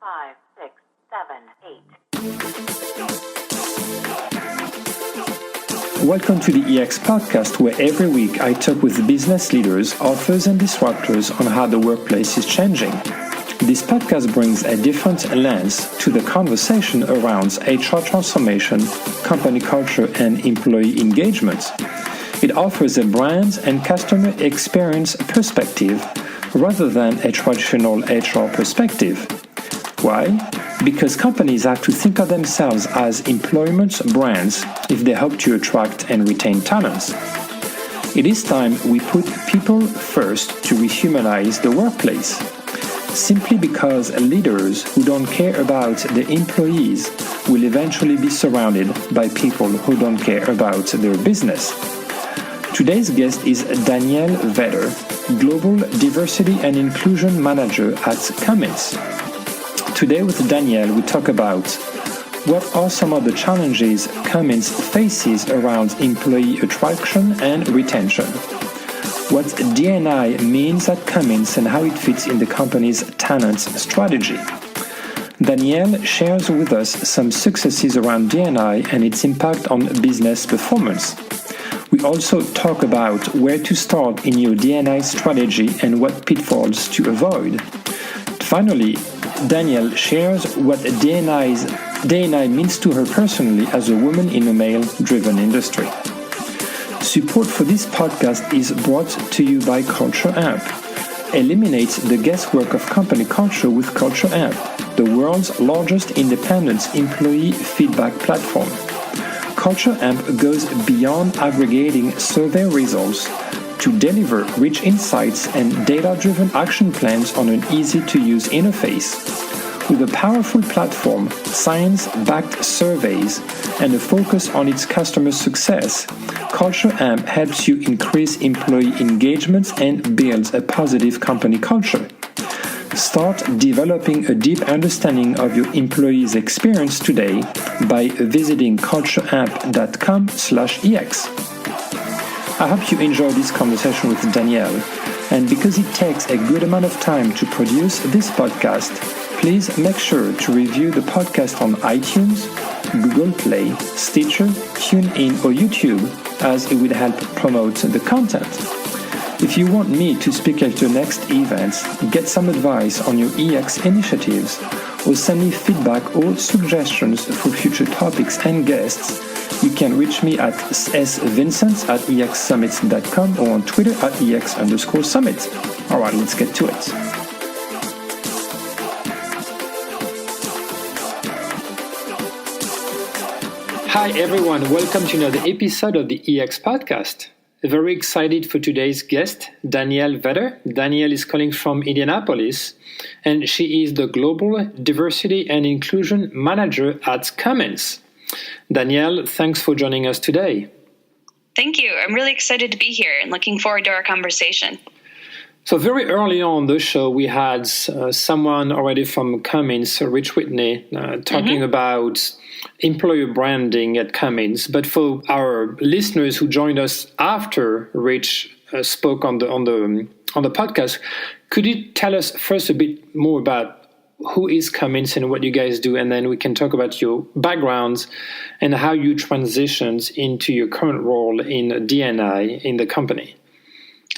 5, 6, 7, 8. Welcome to the EX podcast, where every week I talk with business leaders, authors, and disruptors on how the workplace is changing. This podcast brings a different lens to the conversation around HR transformation, company culture, and employee engagement. It offers a brand and customer experience perspective rather than a traditional HR perspective. Why? Because companies have to think of themselves as employment brands if they hope to attract and retain talents. It is time we put people first to rehumanize the workplace. Simply because leaders who don't care about the employees will eventually be surrounded by people who don't care about their business. Today's guest is Danielle Vetter, Global Diversity and Inclusion Manager at Cummins. Today with Danielle, we talk about what are some of the challenges Cummins faces around employee attraction and retention, what D&I means at Cummins and how it fits in the company's talent strategy. Danielle shares with us some successes around D&I and its impact on business performance. We also talk about where to start in your D&I strategy and what pitfalls to avoid. Finally, Danielle shares what D&I means to her personally as a woman in a male-driven industry. Support for this podcast is brought to you by Culture Amp. Eliminate the guesswork of company culture with Culture Amp, the world's largest independent employee feedback platform. Culture Amp goes beyond aggregating survey results to deliver rich insights and data-driven action plans on an easy-to-use interface. With a powerful platform, science-backed surveys, and a focus on its customer success, Culture Amp helps you increase employee engagement and build a positive company culture. Start developing a deep understanding of your employees' experience today by visiting cultureamp.com/ex. I hope you enjoy this conversation with Danielle, and because it takes a good amount of time to produce this podcast, please make sure to review the podcast on iTunes, Google Play, Stitcher, TuneIn, or YouTube, as it will help promote the content. If you want me to speak at your next event, get some advice on your EX initiatives, or send me feedback or suggestions for future topics and guests, you can reach me at svincent@exsummits.com or on Twitter at @EX_summit. All right, let's get to it. Hi everyone, welcome to another episode of the EX podcast. Very excited for today's guest, Danielle Vetter. Danielle is calling from Indianapolis, and she is the Global Diversity and Inclusion Manager at Cummins. Danielle, thanks for joining us today. Thank you. I'm really excited to be here and looking forward to our conversation. So very early on the show, we had someone already from Cummins, Rich Whitney, talking about employer branding at Cummins. But for our listeners who joined us after Rich spoke on the podcast, could you tell us first a bit more about who is Cummins and what you guys do, and then we can talk about your backgrounds and how you transitioned into your current role in D&I in the company.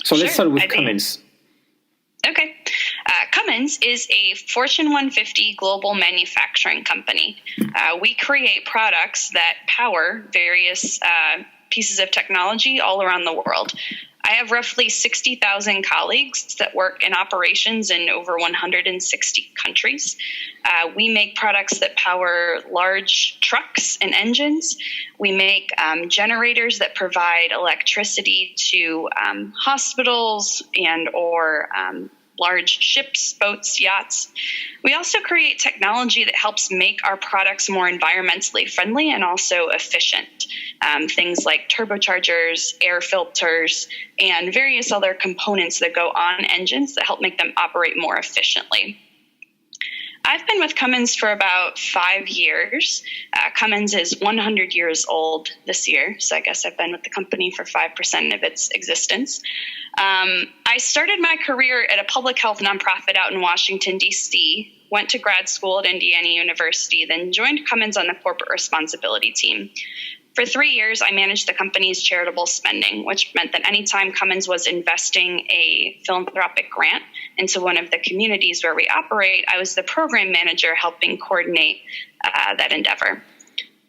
So let's start with Cummins. Okay. Cummins is a Fortune 150 global manufacturing company. We create products that power various pieces of technology all around the world. I have roughly 60,000 colleagues that work in operations in over 160 countries. We make products that power large trucks and engines. We make generators that provide electricity to hospitals and or large ships, boats, yachts. We also create technology that helps make our products more environmentally friendly and also efficient. Things like turbochargers, air filters, and various other components that go on engines that help make them operate more efficiently. I've been with Cummins for about 5 years. Cummins is 100 years old this year, so I guess I've been with the company for 5% of its existence. I started my career at a public health nonprofit out in Washington, D.C., went to grad school at Indiana University, then joined Cummins on the corporate responsibility team. For 3 years, I managed the company's charitable spending, which meant that anytime Cummins was investing a philanthropic grant into one of the communities where we operate, I was the program manager helping coordinate that endeavor.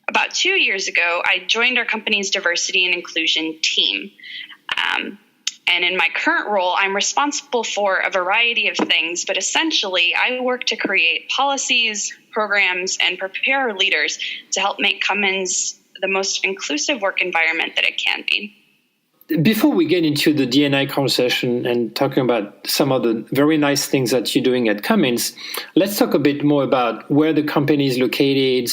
About 2 years ago, I joined our company's diversity and inclusion team. And in my current role, I'm responsible for a variety of things, but essentially I work to create policies, programs, and prepare our leaders to help make Cummins the most inclusive work environment that it can be. Before we get into the D&I conversation and talking about some of the very nice things that you're doing at Cummins, let's talk a bit more about where the company is located.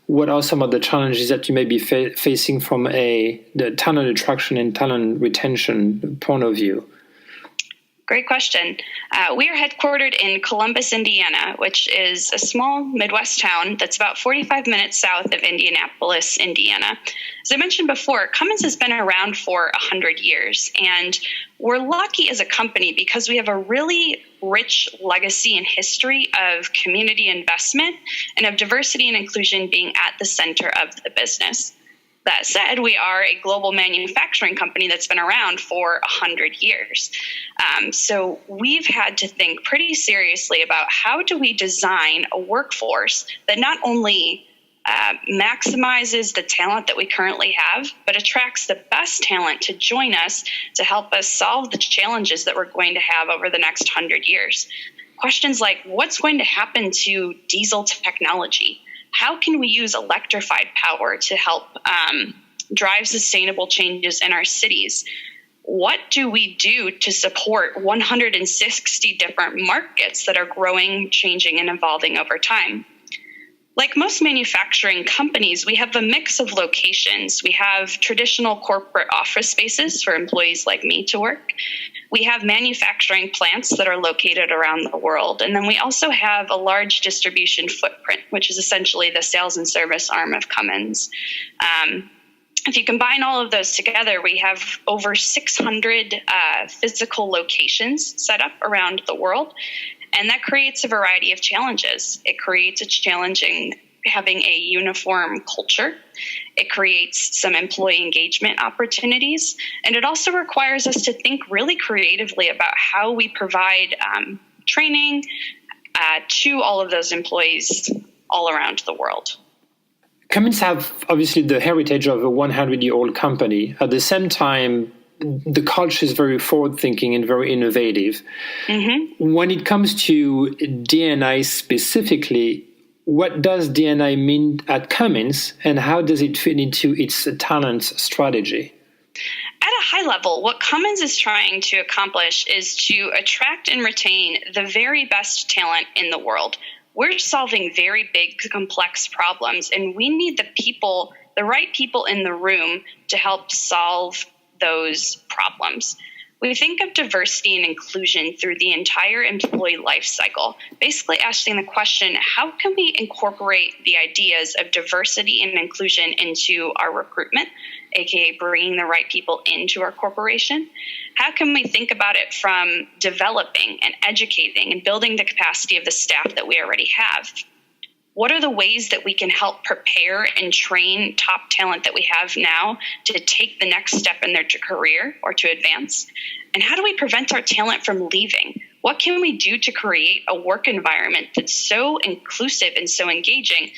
What are some of the challenges that you may be facing from the talent attraction and talent retention point of view? Great question. We are headquartered in Columbus, Indiana, which is a small Midwest town that's about 45 minutes south of Indianapolis, Indiana. As I mentioned before, Cummins has been around for 100 years, and we're lucky as a company because we have a really rich legacy and history of community investment and of diversity and inclusion being at the center of the business. That said, we are a global manufacturing company that's been around for 100 years. So we've had to think pretty seriously about how do we design a workforce that not only maximizes the talent that we currently have, but attracts the best talent to join us to help us solve the challenges that we're going to have over the next 100 years. Questions like, what's going to happen to diesel technology? How can we use electrified power to help drive sustainable changes in our cities? What do we do to support 160 different markets that are growing, changing, and evolving over time? Like most manufacturing companies, we have a mix of locations. We have traditional corporate office spaces for employees like me to work. We have manufacturing plants that are located around the world. And then we also have a large distribution footprint, which is essentially the sales and service arm of Cummins. If you combine all of those together, we have over 600 physical locations set up around the world. And that creates a variety of challenges. It creates a challenge in having a uniform culture. It creates some employee engagement opportunities. And it also requires us to think really creatively about how we provide training to all of those employees all around the world. Cummins have obviously the heritage of a 100-year-old company. At the same time, the culture is very forward-thinking and very innovative. Mm-hmm. When it comes to D&I specifically, what does D&I mean at Cummins, and how does it fit into its talent strategy? At a high level, what Cummins is trying to accomplish is to attract and retain the very best talent in the world. We're solving very big, complex problems, and we need the right people in the room to help solve those problems. We think of diversity and inclusion through the entire employee life cycle, basically asking the question, how can we incorporate the ideas of diversity and inclusion into our recruitment, aka bringing the right people into our corporation? How can we think about it from developing and educating and building the capacity of the staff that we already have? What are the ways that we can help prepare and train top talent that we have now to take the next step in their career or to advance? And how do we prevent our talent from leaving? What can we do to create a work environment that's so inclusive and so engaging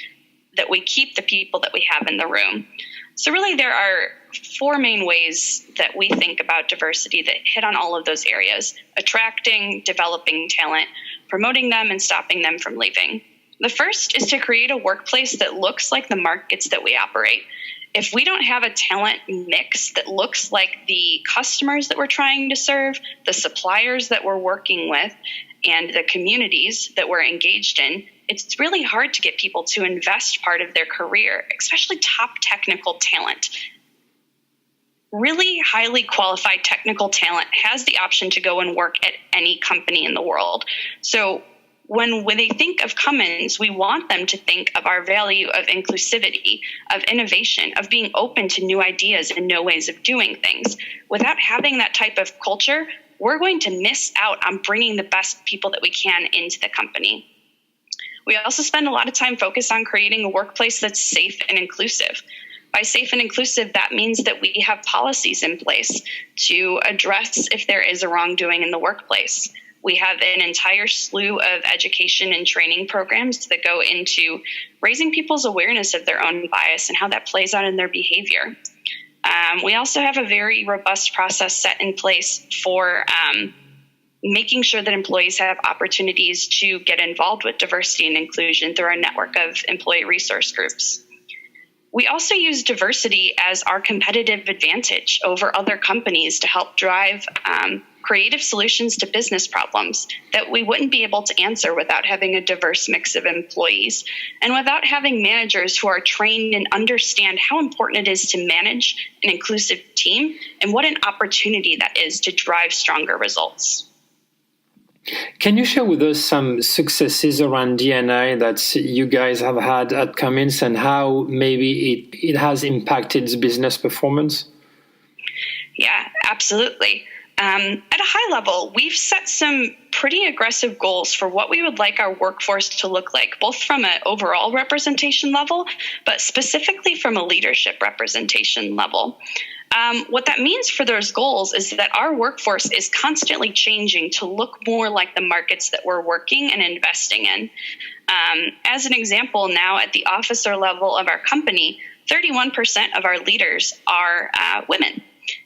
that we keep the people that we have in the room? So really there are 4 main ways that we think about diversity that hit on all of those areas: attracting, developing talent, promoting them, and stopping them from leaving. The first is to create a workplace that looks like the markets that we operate. If we don't have a talent mix that looks like the customers that we're trying to serve, the suppliers that we're working with, and the communities that we're engaged in, it's really hard to get people to invest part of their career, especially top technical talent. Really highly qualified technical talent has the option to go and work at any company in the world. So when they think of Cummins, we want them to think of our value of inclusivity, of innovation, of being open to new ideas and new ways of doing things. Without having that type of culture, we're going to miss out on bringing the best people that we can into the company. We also spend a lot of time focused on creating a workplace that's safe and inclusive. By safe and inclusive, that means that we have policies in place to address if there is a wrongdoing in the workplace. We have an entire slew of education and training programs that go into raising people's awareness of their own bias and how that plays out in their behavior. We also have a very robust process set in place for making sure that employees have opportunities to get involved with diversity and inclusion through our network of employee resource groups. We also use diversity as our competitive advantage over other companies to help drive creative solutions to business problems that we wouldn't be able to answer without having a diverse mix of employees and without having managers who are trained and understand how important it is to manage an inclusive team and what an opportunity that is to drive stronger results. Can you share with us some successes around D&I that you guys have had at Cummins and how maybe it has impacted business performance? Yeah, absolutely. At a high level, we've set some pretty aggressive goals for what we would like our workforce to look like, both from an overall representation level, but specifically from a leadership representation level. What that means for those goals is that our workforce is constantly changing to look more like the markets that we're working and investing in. As an example, now at the officer level of our company, 31% of our leaders are women.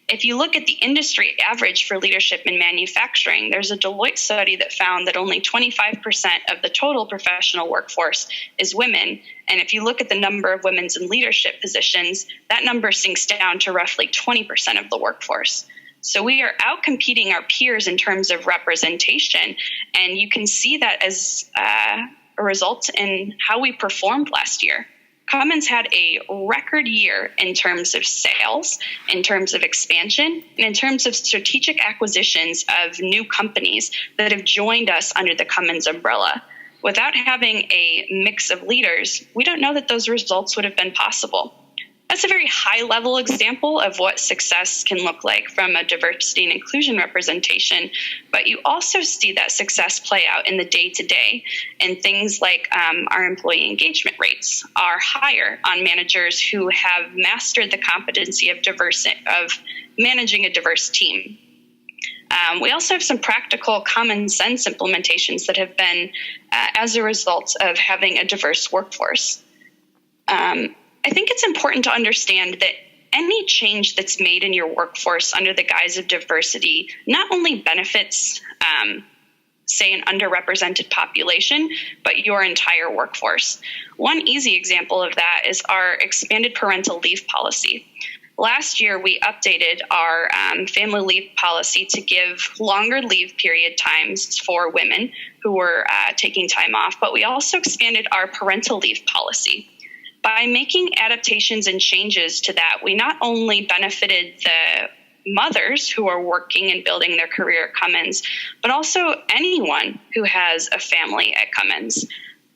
If you look at the industry average for leadership in manufacturing, there's a Deloitte study that found that only 25% of the total professional workforce is women. And if you look at the number of women in leadership positions, that number sinks down to roughly 20% of the workforce. So we are outcompeting our peers in terms of representation. And you can see that as a result in how we performed last year. Cummins had a record year in terms of sales, in terms of expansion, and in terms of strategic acquisitions of new companies that have joined us under the Cummins umbrella. Without having a mix of leaders, we don't know that those results would have been possible. That's a very high-level example of what success can look like from a diversity and inclusion representation, but you also see that success play out in the day-to-day, and things like our employee engagement rates are higher on managers who have mastered the competency of managing a diverse team. We also have some practical common sense implementations that have been as a result of having a diverse workforce. I think it's important to understand that any change that's made in your workforce under the guise of diversity not only benefits, say, an underrepresented population, but your entire workforce. One easy example of that is our expanded parental leave policy. Last year, we updated our family leave policy to give longer leave period times for women who were taking time off, but we also expanded our parental leave policy. By making adaptations and changes to that, we not only benefited the mothers who are working and building their career at Cummins, but also anyone who has a family at Cummins.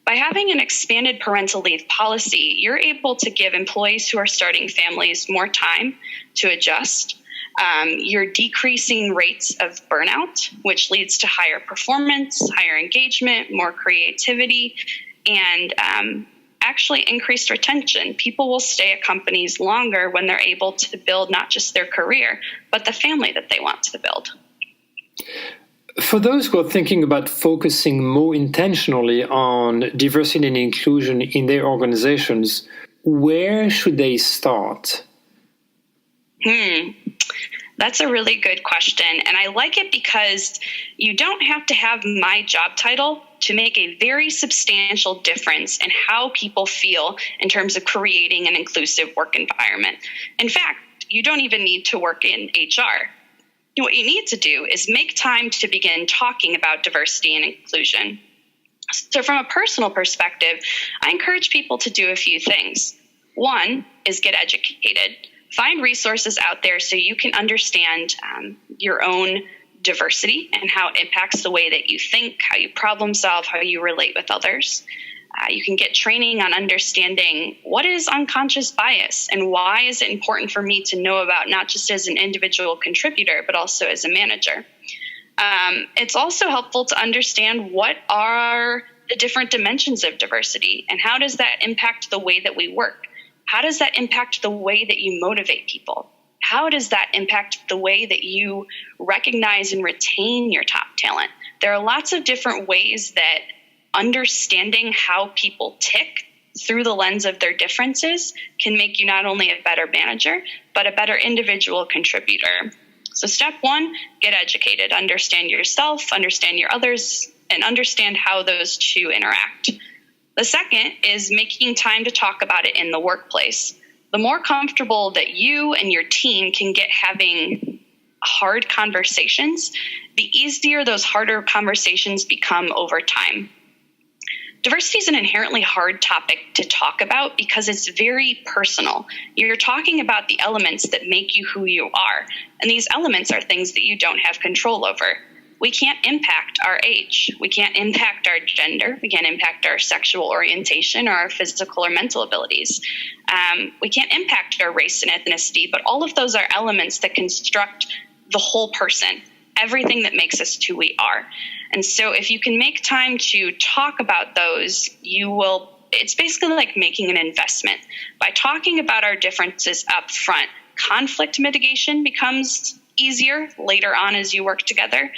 By having an expanded parental leave policy, you're able to give employees who are starting families more time to adjust. You're decreasing rates of burnout, which leads to higher performance, higher engagement, more creativity, and actually increased retention. People will stay at companies longer when they're able to build not just their career, but the family that they want to build. For those who are thinking about focusing more intentionally on diversity and inclusion in their organizations, where should they start? That's a really good question. And I like it because you don't have to have my job title to make a very substantial difference in how people feel in terms of creating an inclusive work environment. In fact, you don't even need to work in HR. What you need to do is make time to begin talking about diversity and inclusion. So from a personal perspective, I encourage people to do a few things. One is get educated. Find resources out there so you can understand your own diversity and how it impacts the way that you think, how you problem solve, how you relate with others. You can get training on understanding what is unconscious bias and why is it important for me to know about, not just as an individual contributor, but also as a manager. It's also helpful to understand what are the different dimensions of diversity and how does that impact the way that we work? How does that impact the way that you motivate people? How does that impact the way that you recognize and retain your top talent? There are lots of different ways that understanding how people tick through the lens of their differences can make you not only a better manager, but a better individual contributor. So step one, get educated, understand yourself, understand your others, and understand how those two interact. The second is making time to talk about it in the workplace. The more comfortable that you and your team can get having hard conversations, the easier those harder conversations become over time. Diversity is an inherently hard topic to talk about because it's very personal. You're talking about the elements that make you who you are, and these elements are things that you don't have control over. We can't impact our age. We can't impact our gender. We can't impact our sexual orientation or our physical or mental abilities. We can't impact our race and ethnicity, but all of those are elements that construct the whole person, everything that makes us who we are. And so if you can make time to talk about those, it's basically like making an investment. By talking about our differences up front, conflict mitigation becomes easier later on as you work together.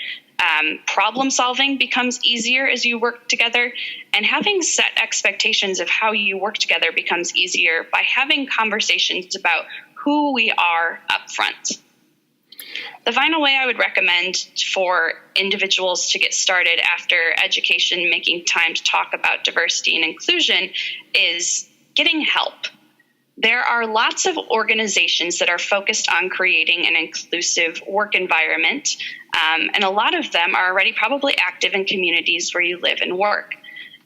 Problem solving becomes easier as you work together, and having set expectations of how you work together becomes easier by having conversations about who we are up front. The final way I would recommend for individuals to get started after education, making time to talk about diversity and inclusion, is getting help. There are lots of organizations that are focused on creating an inclusive work environment, and a lot of them are already probably active in communities where you live and work.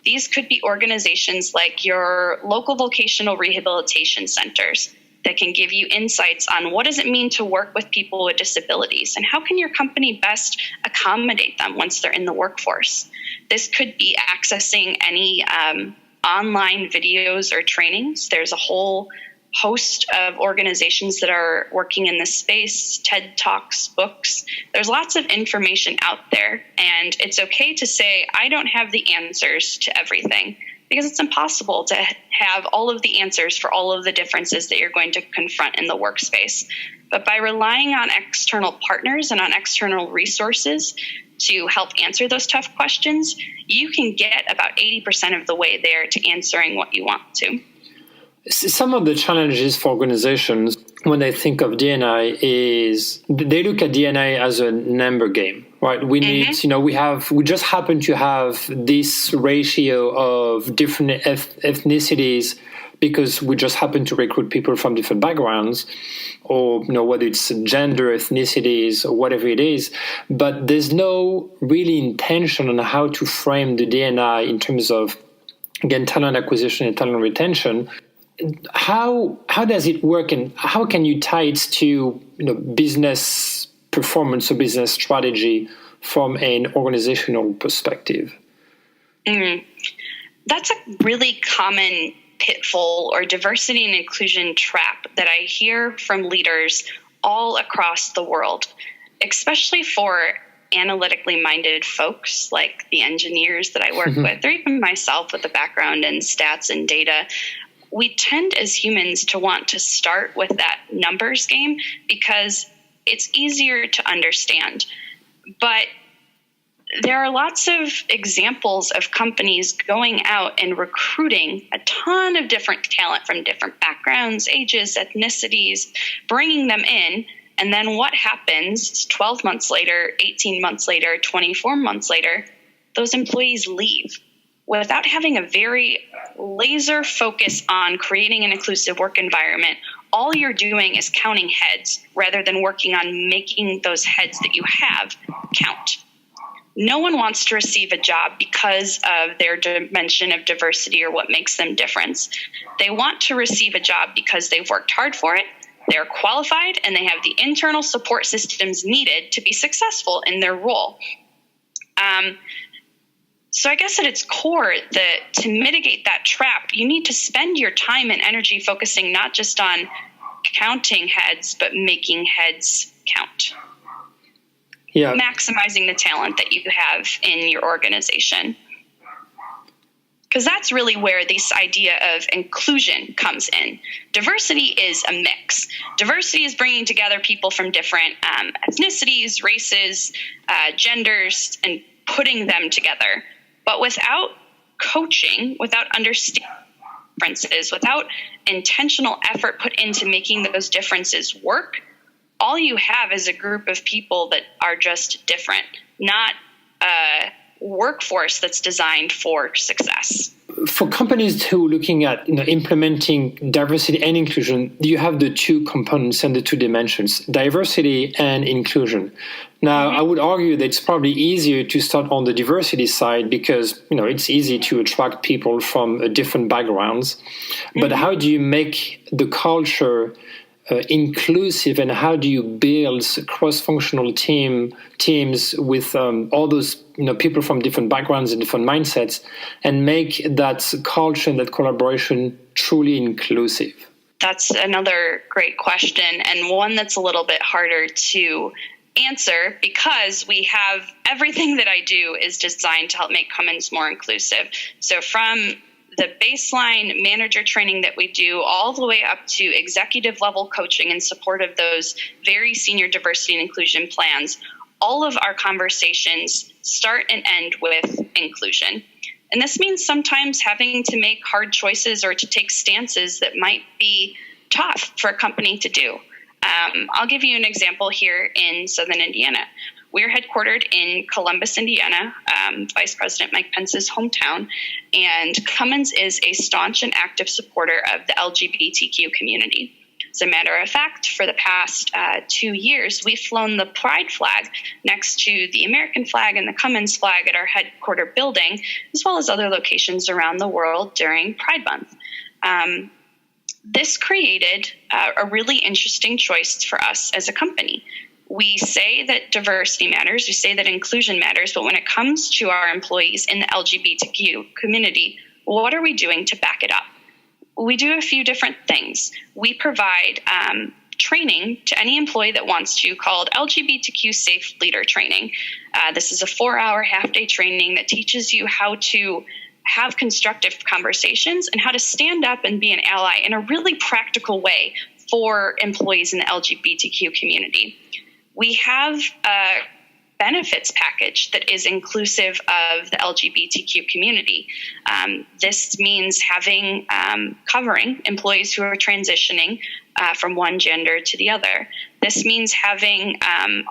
These could be organizations like your local vocational rehabilitation centers that can give you insights on what does it mean to work with people with disabilities and how can your company best accommodate them once they're in the workforce. This could be accessing any online videos or trainings. There's a whole host of organizations that are working in this space, TED Talks, books. There's lots of information out there, and it's okay to say, I don't have the answers to everything, because it's impossible to have all of the answers for all of the differences that you're going to confront in the workspace. But by relying on external partners and on external resources to help answer those tough questions, you can get about 80% of the way there to answering what you want to. Some of the challenges for organizations when they think of D&I is they look at D&I as a number game, right? We need, we just happen to have this ratio of different ethnicities because we just happen to recruit people from different backgrounds, or whether it's gender, ethnicities, or whatever it is. But there's no really intention on how to frame the D&I in terms of, again, talent acquisition and talent retention. How does it work, and how can you tie it to business performance or business strategy from an organizational perspective? That's a really common pitfall or diversity and inclusion trap that I hear from leaders all across the world, especially for analytically minded folks like the engineers that I work with, or even myself with a background in stats and data. We tend as humans to want to start with that numbers game because it's easier to understand. But there are lots of examples of companies going out and recruiting a ton of different talent from different backgrounds, ages, ethnicities, bringing them in. And then what happens 12 months later, 18 months later, 24 months later? Those employees leave without having a very laser focus on creating an inclusive work environment. All you're doing is counting heads rather than working on making those heads that you have count. No one wants to receive a job because of their dimension of diversity or what makes them different. They want to receive a job because they've worked hard for it, they're qualified, and they have the internal support systems needed to be successful in their role. So I guess at its core, to mitigate that trap, you need to spend your time and energy focusing not just on counting heads, but making heads count. Yeah. Maximizing the talent that you have in your organization. Because that's really where this idea of inclusion comes in. Diversity is a mix. Diversity is bringing together people from different ethnicities, races, genders, and putting them together. But without coaching, without understanding differences, without intentional effort put into making those differences work, all you have is a group of people that are just different, not a workforce that's designed for success. For companies who are looking at implementing diversity and inclusion, you have the two components and the two dimensions, diversity and inclusion. Now, I would argue that it's probably easier to start on the diversity side because it's easy to attract people from different backgrounds. But how do you make the culture inclusive, and how do you build cross-functional teams with all those people from different backgrounds and different mindsets, and make that culture and that collaboration truly inclusive? That's another great question, and one that's a little bit harder to answer because we have everything that I do is designed to help make Cummins more inclusive. So from the baseline manager training that we do all the way up to executive level coaching in support of those very senior diversity and inclusion plans, all of our conversations start and end with inclusion. And this means sometimes having to make hard choices or to take stances that might be tough for a company to do. I'll give you an example here in Southern Indiana. We're headquartered in Columbus, Indiana, Vice President Mike Pence's hometown, and Cummins is a staunch and active supporter of the LGBTQ community. As a matter of fact, for the past 2 years, we've flown the Pride flag next to the American flag and the Cummins flag at our headquarter building, as well as other locations around the world during Pride Month. This created a really interesting choice for us as a company. We say that diversity matters, we say that inclusion matters, but when it comes to our employees in the LGBTQ community, what are we doing to back it up? We do a few different things. We provide training to any employee that wants to called LGBTQ Safe Leader Training. This is a 4-hour half-day training that teaches you how to have constructive conversations and how to stand up and be an ally in a really practical way for employees in the LGBTQ community. We have a benefits package that is inclusive of the LGBTQ community. This means having covering employees who are transitioning from one gender to the other. This means having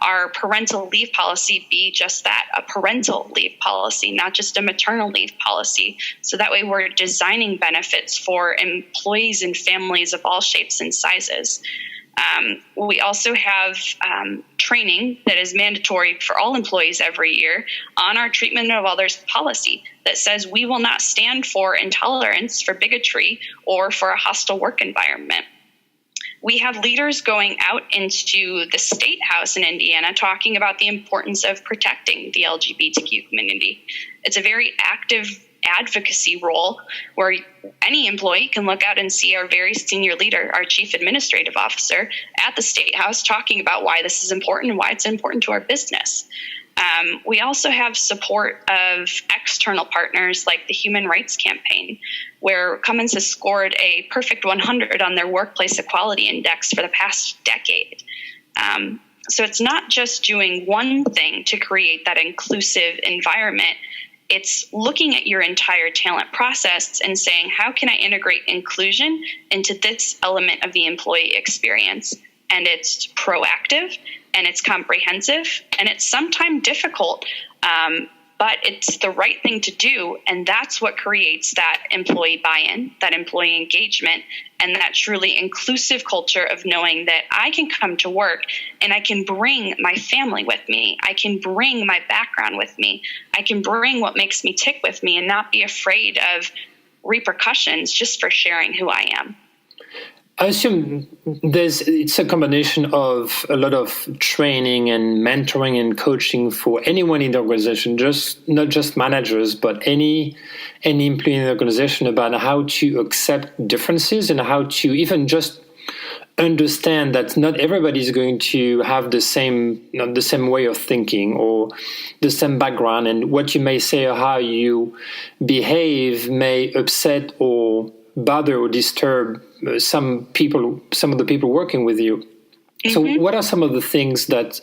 our parental leave policy be just that, a parental leave policy, not just a maternal leave policy. So that way we're designing benefits for employees and families of all shapes and sizes. We also have training that is mandatory for all employees every year on our treatment of others policy that says we will not stand for intolerance, for bigotry, or for a hostile work environment. We have leaders going out into the state house in Indiana talking about the importance of protecting the LGBTQ community. It's a very active advocacy role where any employee can look out and see our very senior leader, our chief administrative officer at the State House talking about why this is important and why it's important to our business. We also have support of external partners like the Human Rights Campaign, where Cummins has scored a perfect 100 on their Workplace Equality Index for the past decade. So it's not just doing one thing to create that inclusive environment. It's looking at your entire talent process and saying, how can I integrate inclusion into this element of the employee experience? And it's proactive and it's comprehensive and it's sometimes difficult, but it's the right thing to do. And that's what creates that employee buy-in, that employee engagement, and that truly inclusive culture of knowing that I can come to work and I can bring my family with me. I can bring my background with me. I can bring what makes me tick with me and not be afraid of repercussions just for sharing who I am. I assume it's a combination of a lot of training and mentoring and coaching for anyone in the organization, not just managers, but any employee in the organization, about how to accept differences and how to even just understand that not everybody is going to have the same way of thinking or the same background, and what you may say or how you behave may upset or bother or disturb some of the people working with you. Mm-hmm. So what are some of the things that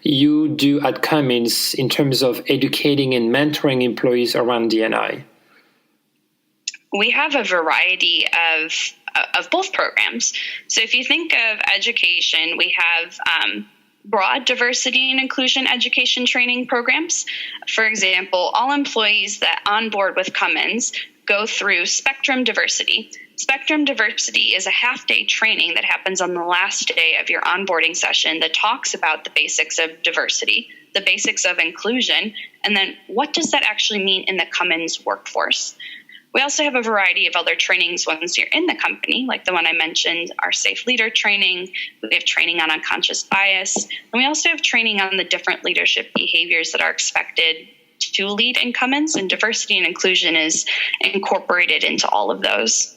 you do at Cummins in terms of educating and mentoring employees around D&I? We have a variety of both programs. So if you think of education, we have broad diversity and inclusion education training programs. For example, all employees that onboard with Cummins go through Spectrum Diversity. Spectrum Diversity is a half-day training that happens on the last day of your onboarding session that talks about the basics of diversity, the basics of inclusion, and then what does that actually mean in the Cummins workforce. We also have a variety of other trainings once you're in the company, like the one I mentioned, our Safe Leader training. We have training on unconscious bias. And we also have training on the different leadership behaviors that are expected to lead in Cummins, and diversity and inclusion is incorporated into all of those.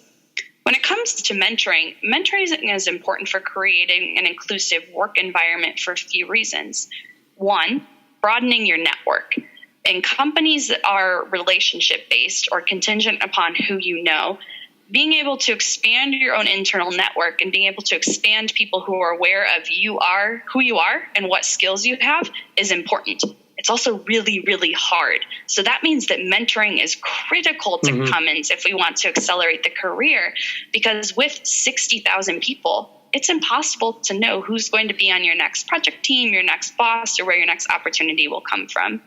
When it comes to mentoring is important for creating an inclusive work environment for a few reasons. One, broadening your network. In companies that are relationship-based or contingent upon who you know, being able to expand your own internal network and being able to expand people who are aware of who you are and what skills you have is important. It's also really, really hard. So that means that mentoring is critical to Cummins if we want to accelerate the career, because with 60,000 people, it's impossible to know who's going to be on your next project team, your next boss, or where your next opportunity will come from.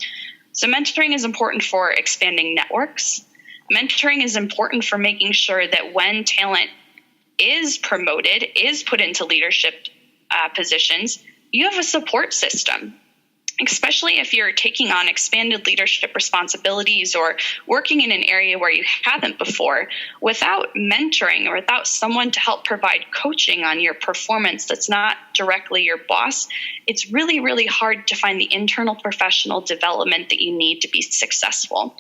So mentoring is important for expanding networks. Mentoring is important for making sure that when talent is promoted, is put into leadership positions, you have a support system, especially if you're taking on expanded leadership responsibilities or working in an area where you haven't before. Without mentoring or without someone to help provide coaching on your performance that's not directly your boss, it's really, really hard to find the internal professional development that you need to be successful.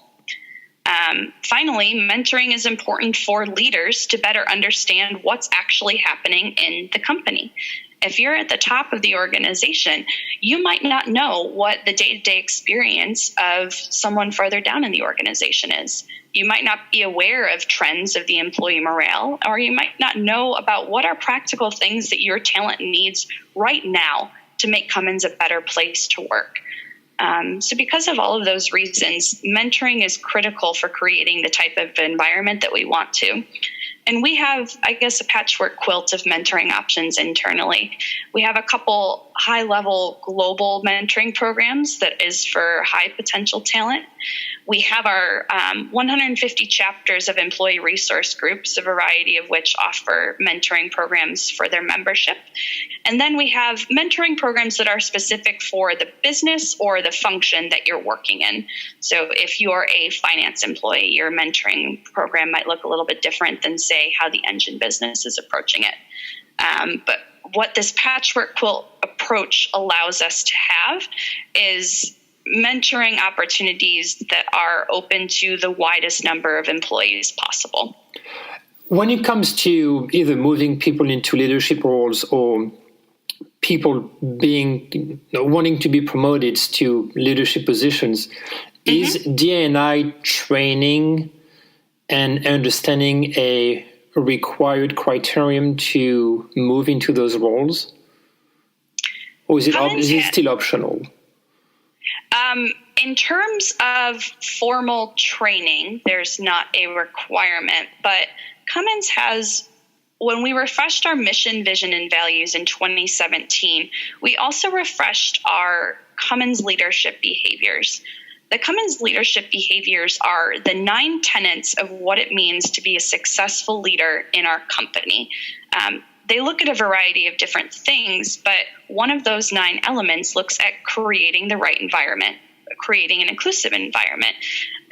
Finally, mentoring is important for leaders to better understand what's actually happening in the company. If you're at the top of the organization, you might not know what the day-to-day experience of someone further down in the organization is. You might not be aware of trends of the employee morale, or you might not know about what are practical things that your talent needs right now to make Cummins a better place to work. So because of all of those reasons, mentoring is critical for creating the type of environment that we want to. And we have, I guess, a patchwork quilt of mentoring options internally. We have a couple high-level global mentoring programs that is for high-potential talent. We have our 150 chapters of employee resource groups, a variety of which offer mentoring programs for their membership. And then we have mentoring programs that are specific for the business or the function that you're working in. So if you are a finance employee, your mentoring program might look a little bit different than, say, how the engine business is approaching it. But what this patchwork quilt approach allows us to have is mentoring opportunities that are open to the widest number of employees possible. When it comes to either moving people into leadership roles or people wanting to be promoted to leadership positions, is D&I training and understanding a required criterion to move into those roles? Or is it still optional? In terms of formal training, there's not a requirement, but Cummins has, when we refreshed our mission, vision, and values in 2017, we also refreshed our Cummins leadership behaviors. The Cummins leadership behaviors are the 9 tenets of what it means to be a successful leader in our company. They look at a variety of different things, but one of those 9 elements looks at creating the right environment. creating an inclusive environment.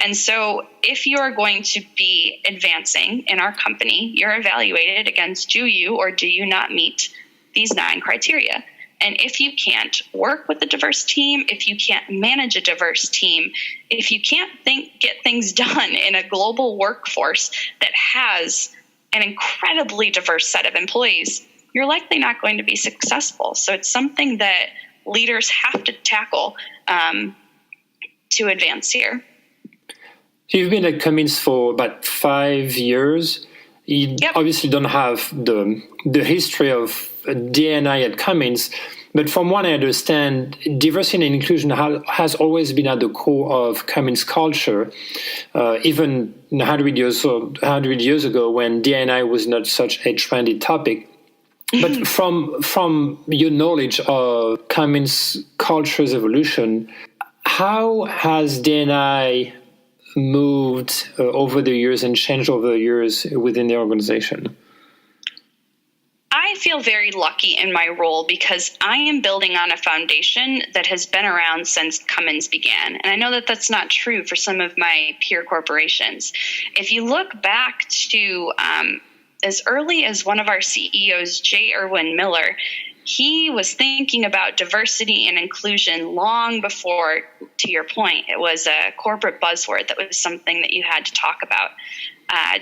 And so if you're going to be advancing in our company, you're evaluated against do you or do you not meet these 9 criteria. And if you can't work with a diverse team, if you can't manage a diverse team, if you can't get things done in a global workforce that has an incredibly diverse set of employees, you're likely not going to be successful. So it's something that leaders have to tackle to advance here. You've been at Cummins for about 5 years. You obviously don't have the history of D&I at Cummins, but from what I understand, diversity and inclusion has always been at the core of Cummins culture, even 100 years ago when D&I was not such a trendy topic. But from your knowledge of Cummins culture's evolution, how has D&I moved over the years and changed over the years within the organization? I feel very lucky in my role because I am building on a foundation that has been around since Cummins began. And I know that that's not true for some of my peer corporations. If you look back to as early as one of our CEOs, J. Irwin Miller, he was thinking about diversity and inclusion long before, to your point, it was a corporate buzzword that was something that you had to talk about.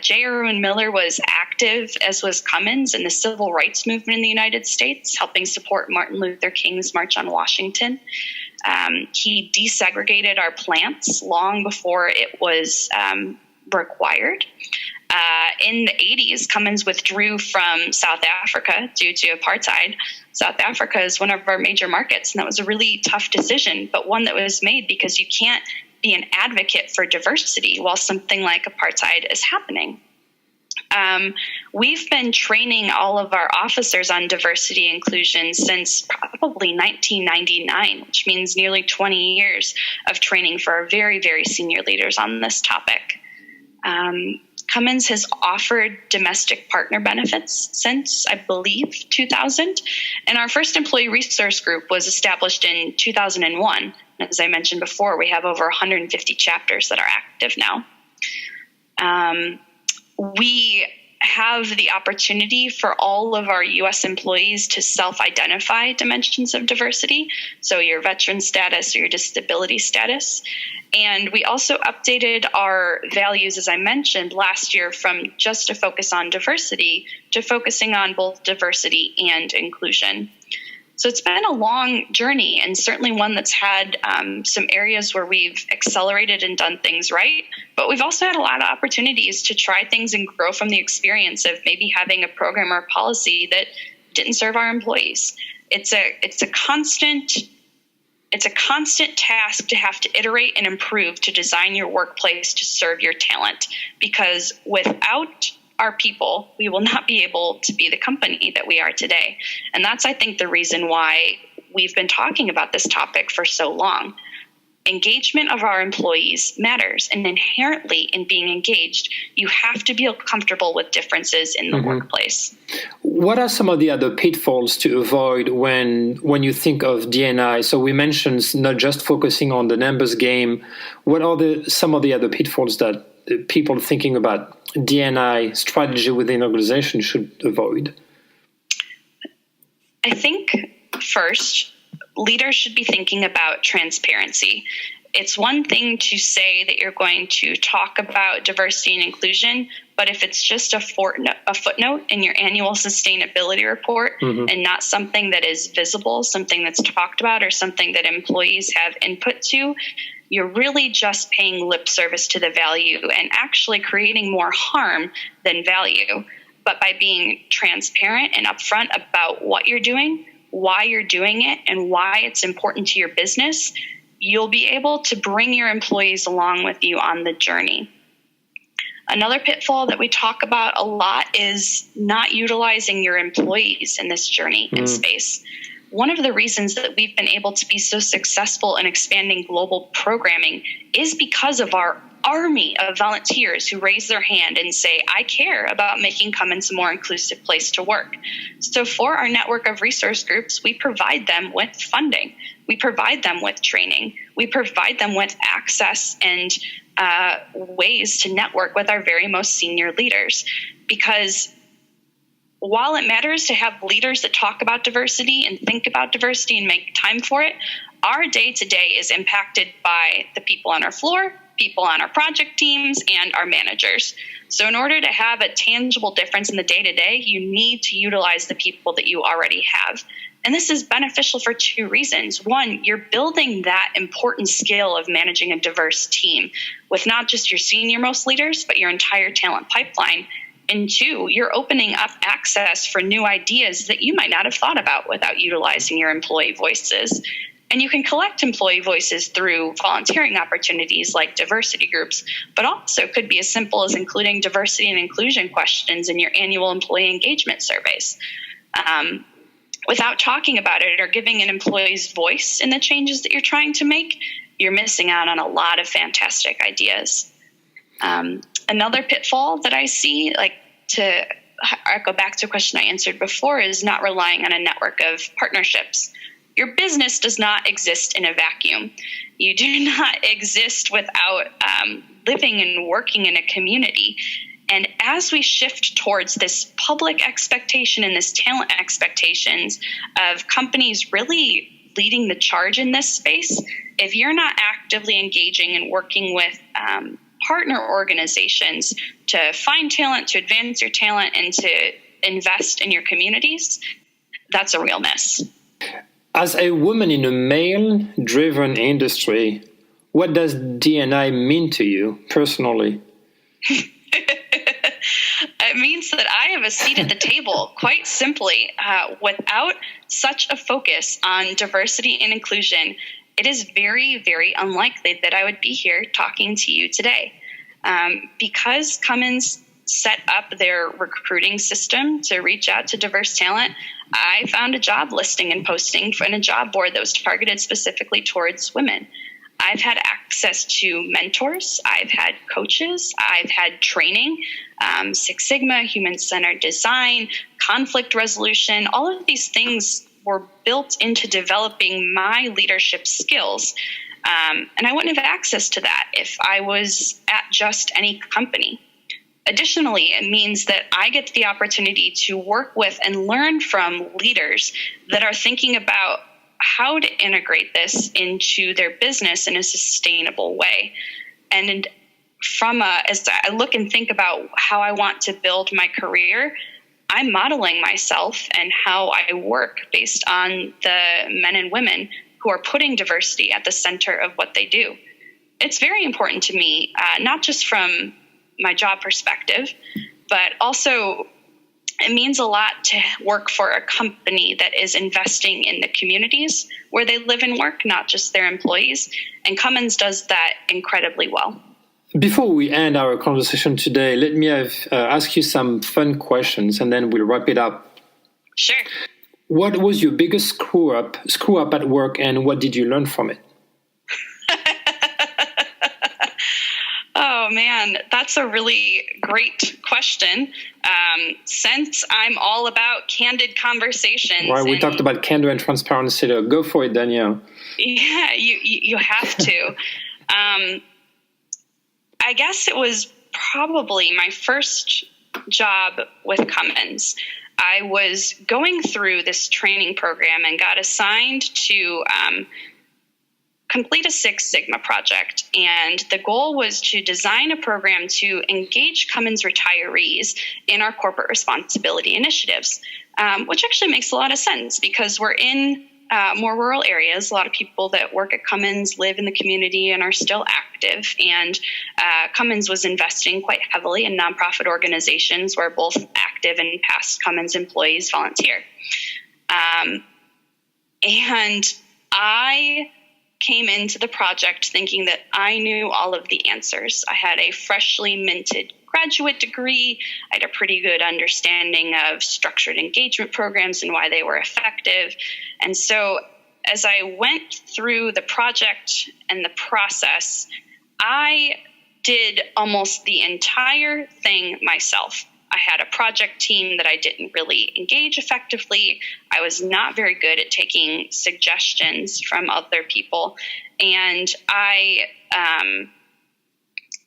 J. Irwin Miller was active, as was Cummins, in the civil rights movement in the United States, helping support Martin Luther King's March on Washington. He desegregated our plants long before it was required. In the 80s, Cummins withdrew from South Africa due to apartheid. South Africa is one of our major markets, and that was a really tough decision, but one that was made because you can't be an advocate for diversity while something like apartheid is happening. We've been training all of our officers on diversity and inclusion since probably 1999, which means nearly 20 years of training for our very, very senior leaders on this topic. Cummins has offered domestic partner benefits since, I believe, 2000. And our first employee resource group was established in 2001. As I mentioned before, we have over 150 chapters that are active now. We have the opportunity for all of our U.S. employees to self-identify dimensions of diversity, so your veteran status or your disability status. And we also updated our values, as I mentioned, last year from just a focus on diversity to focusing on both diversity and inclusion. So it's been a long journey, and certainly one that's had some areas where we've accelerated and done things right, but we've also had a lot of opportunities to try things and grow from the experience of maybe having a program or policy that didn't serve our employees. It's a constant task to have to iterate and improve to design your workplace to serve your talent, because without our people, we will not be able to be the company that we are today. And that's, I think, the reason why we've been talking about this topic for so long. Engagement of our employees matters, and inherently in being engaged, you have to be comfortable with differences in the workplace. What are some of the other pitfalls to avoid when you think of D&I? So we mentioned not just focusing on the numbers game. What are some of the other pitfalls that people thinking about D&I strategy within an organization should avoid? I think first, leaders should be thinking about transparency. It's one thing to say that you're going to talk about diversity and inclusion, but if it's just a footnote in your annual sustainability report and not something that is visible, something that's talked about, or something that employees have input to, you're really just paying lip service to the value and actually creating more harm than value. But by being transparent and upfront about what you're doing, why you're doing it, and why it's important to your business, you'll be able to bring your employees along with you on the journey. Another pitfall that we talk about a lot is not utilizing your employees in this journey and space. One of the reasons that we've been able to be so successful in expanding global programming is because of our army of volunteers who raise their hand and say, I care about making Cummins a more inclusive place to work. So for our network of resource groups, we provide them with funding. We provide them with training. We provide them with access and ways to network with our very most senior leaders. Because while it matters to have leaders that talk about diversity and think about diversity and make time for it, our day-to-day is impacted by the people on our floor, people on our project teams, and our managers. So in order to have a tangible difference in the day-to-day, you need to utilize the people that you already have. And this is beneficial for two reasons. One, you're building that important skill of managing a diverse team with not just your senior-most leaders, but your entire talent pipeline. And two, you're opening up access for new ideas that you might not have thought about without utilizing your employee voices. And you can collect employee voices through volunteering opportunities like diversity groups, but also could be as simple as including diversity and inclusion questions in your annual employee engagement surveys. Without talking about it or giving an employee's voice in the changes that you're trying to make, you're missing out on a lot of fantastic ideas. Another pitfall that I see, like to go back to a question I answered before, is not relying on a network of partnerships. Your business does not exist in a vacuum. You do not exist without living and working in a community. And as we shift towards this public expectation and this talent expectations of companies really leading the charge in this space, if you're not actively engaging and working with partner organizations to find talent, to advance your talent, and to invest in your communities, that's a real miss. As a woman in a male-driven industry, what does D&I mean to you personally? It means that I have a seat at the table, quite simply. Without such a focus on diversity and inclusion, it is very, very unlikely that I would be here talking to you today. Because Cummins set up their recruiting system to reach out to diverse talent, I found a job listing and posting in a job board that was targeted specifically towards women. I've had access to mentors, I've had coaches, I've had training, Six Sigma, human-centered design, conflict resolution. All of these things were built into developing my leadership skills. And I wouldn't have access to that if I was at just any company. Additionally, it means that I get the opportunity to work with and learn from leaders that are thinking about how to integrate this into their business in a sustainable way. And as I look and think about how I want to build my career, I'm modeling myself and how I work based on the men and women who are putting diversity at the center of what they do. It's very important to me, not just from my job perspective, but also it means a lot to work for a company that is investing in the communities where they live and work, not just their employees. And Cummins does that incredibly well. Before we end our conversation today, let me ask you some fun questions, and then we'll wrap it up. Sure. What was your biggest screw up at work, and what did you learn from it? Oh, man, that's a really great question. Since I'm all about candid conversations. Right, we talked about candor and transparency. Go for it, Danielle. Yeah, you have to. I guess it was probably my first job with Cummins. I was going through this training program and got assigned to complete a Six Sigma project. And the goal was to design a program to engage Cummins retirees in our corporate responsibility initiatives, which actually makes a lot of sense because we're in more rural areas. A lot of people that work at Cummins live in the community and are still active. And Cummins was investing quite heavily in nonprofit organizations where both active and past Cummins employees volunteer. And I came into the project thinking that I knew all of the answers. I had a freshly minted graduate degree. I had a pretty good understanding of structured engagement programs and why they were effective. And so as I went through the project and the process, I did almost the entire thing myself. I had a project team that I didn't really engage effectively. I was not very good at taking suggestions from other people. And I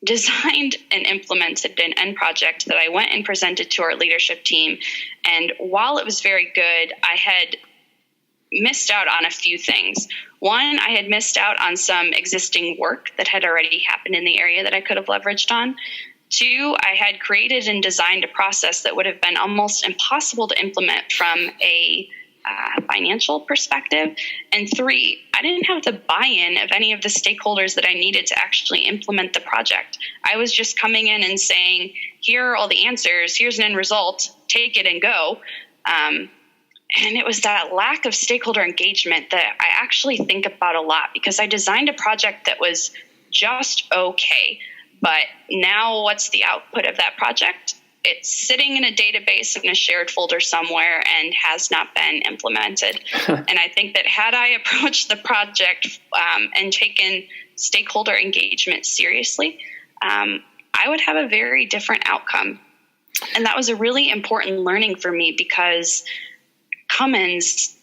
designed and implemented an end project that I went and presented to our leadership team. And while it was very good, I had missed out on a few things. One, I had missed out on some existing work that had already happened in the area that I could have leveraged on. Two, I had created and designed a process that would have been almost impossible to implement from a financial perspective. And three, I didn't have the buy-in of any of the stakeholders that I needed to actually implement the project. I was just coming in and saying, here are all the answers, here's an end result, take it and go. And it was that lack of stakeholder engagement that I actually think about a lot, because I designed a project that was just okay. But now what's the output of that project? It's sitting in a database in a shared folder somewhere and has not been implemented. And I think that had I approached the project and taken stakeholder engagement seriously, I would have a very different outcome. And that was a really important learning for me, because Cummins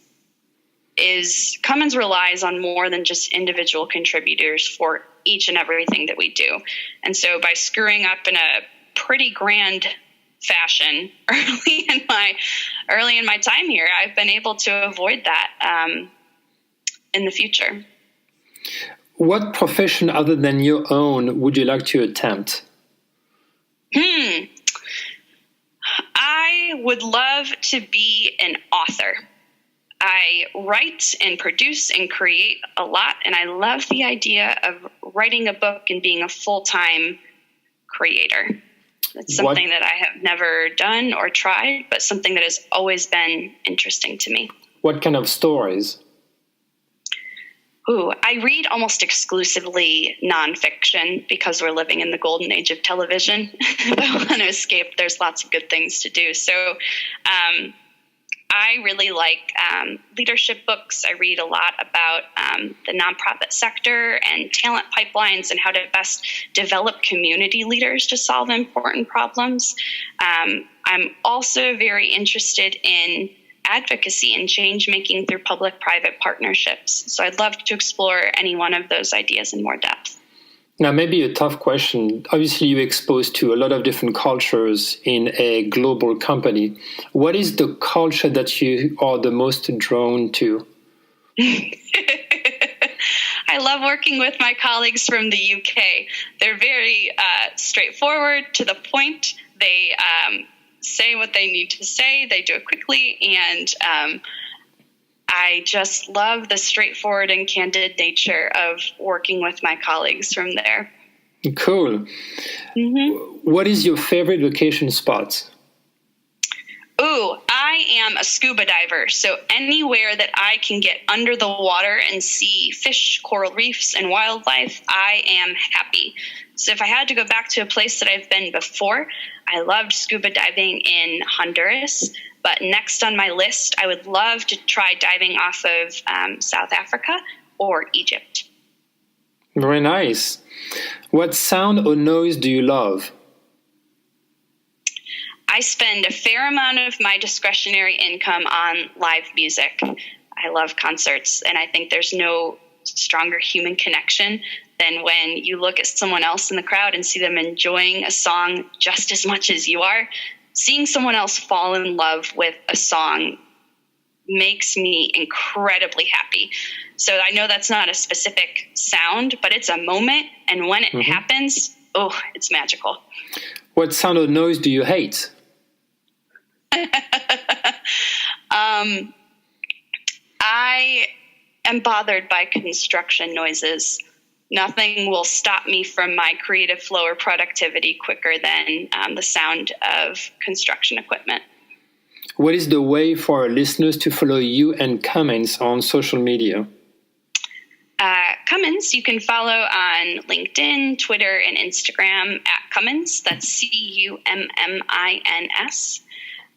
relies on more than just individual contributors for each and everything that we do. And so by screwing up in a pretty grand fashion early in my time here, I've been able to avoid that in the future. What profession other than your own would you like to attempt? I would love to be an author. I write and produce and create a lot, and I love the idea of writing a book and being a full-time creator. It's something that I have never done or tried, but something that has always been interesting to me. What kind of stories? I read almost exclusively nonfiction because we're living in the golden age of television. If I want to escape, there's lots of good things to do. So I really like leadership books. I read a lot about the nonprofit sector and talent pipelines and how to best develop community leaders to solve important problems. I'm also very interested in advocacy and change-making through public-private partnerships. So I'd love to explore any one of those ideas in more depth. Now, maybe a tough question. Obviously, you're exposed to a lot of different cultures in a global company. What is the culture that you are the most drawn to? I love working with my colleagues from the UK. They're very straightforward, to the point. They say what they need to say. They do it quickly. And I just love the straightforward and candid nature of working with my colleagues from there. Cool. Mm-hmm. What is your favorite vacation spot? I am a scuba diver. So anywhere that I can get under the water and see fish, coral reefs, and wildlife, I am happy. So if I had to go back to a place that I've been before, I loved scuba diving in Honduras. But next on my list, I would love to try diving off of South Africa or Egypt. Very nice. What sound or noise do you love? I spend a fair amount of my discretionary income on live music. I love concerts, and I think there's no stronger human connection than when you look at someone else in the crowd and see them enjoying a song just as much as you are. Seeing someone else fall in love with a song makes me incredibly happy. So I know that's not a specific sound, but it's a moment, and when it happens, it's magical. What sound or noise do you hate? I am bothered by construction noises. Nothing will stop me from my creative flow or productivity quicker than the sound of construction equipment. What is the way for our listeners to follow you and Cummins on social media? Cummins, you can follow on LinkedIn, Twitter, and Instagram at Cummins. That's Cummins.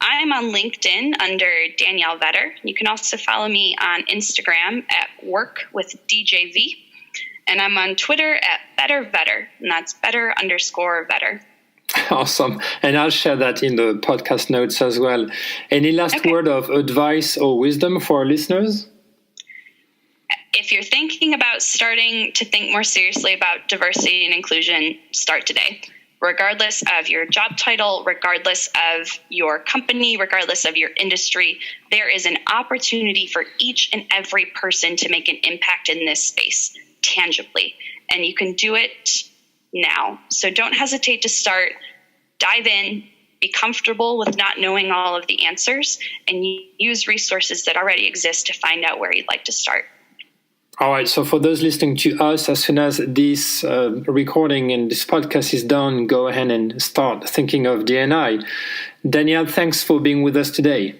I'm on LinkedIn under Danielle Vetter. You can also follow me on Instagram at workwithdjv. And I'm on Twitter at Vetter, and that's Better_Vetter. Awesome. And I'll share that in the podcast notes as well. Any last word of advice or wisdom for our listeners? If you're thinking about starting to think more seriously about diversity and inclusion, start today. Regardless of your job title, regardless of your company, regardless of your industry, there is an opportunity for each and every person to make an impact in this space tangibly. And you can do it now. So don't hesitate to start. Dive in, be comfortable with not knowing all of the answers, and use resources that already exist to find out where you'd like to start. All right. So for those listening to us, as soon as this recording and this podcast is done, go ahead and start thinking of D&I. Danielle, thanks for being with us today.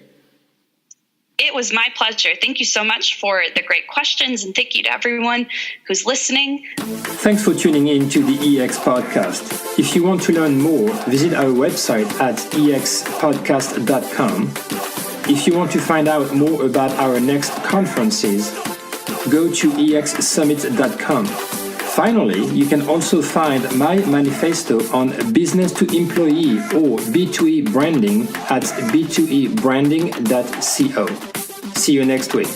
It was my pleasure. Thank you so much for the great questions, and thank you to everyone who's listening. Thanks for tuning in to the EX Podcast. If you want to learn more, visit our website at expodcast.com. If you want to find out more about our next conferences, go to exsummit.com. Finally, you can also find my manifesto on business to employee or B2E branding at b2ebranding.co. See you next week.